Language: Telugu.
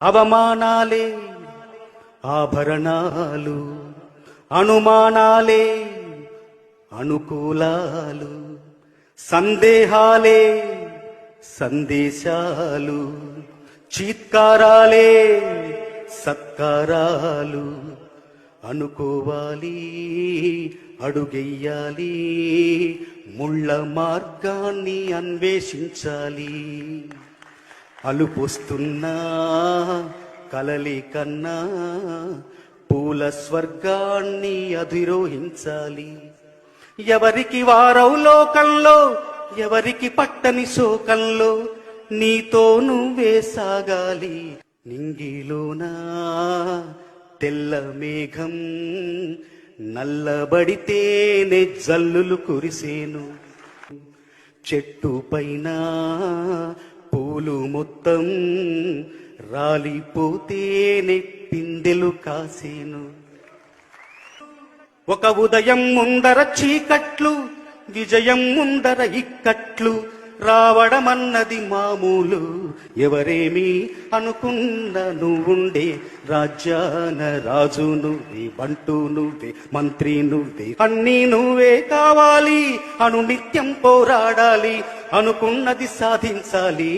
అవమానాలే ఆభరణాలు, అనుమానాలే అనుకూలాలు, సందేహాలే సందేశాలు, చీత్కారాలే సత్కారాలు. అనుకోవాలి, అడుగెయ్యాలి, ముళ్ళ మార్గాన్ని అన్వేషించాలి. అలుపొస్తున్నా కలలి కన్నా పూల స్వర్గాన్ని అధిరోహించాలి. ఎవరికి వారవు లోకంలో, ఎవరికి పట్టని శోకంలో, నీతో నువ్వే సాగాలి. నింగిలోనా తెల్ల మేఘం నల్లబడితేనే జల్లులు కురిసేను. చెట్టు పైన పూలు మొత్తం రాలిపోతేనే పిందెలు కాసేను. ఒక ఉదయం ముందర చీకట్లు, విజయం ముందర ఇక్కట్లు, రావడమన్నది మామూలు. ఎవరేమి అనుకున్న నువ్వుండే రాజ్యాన రాజు నువ్వే, బంటూ నువ్వే, మంత్రి నువ్వే, అన్నీ నువ్వే కావాలి. నిత్యం పోరాడాలి, అనుకున్నది సాధించాలి.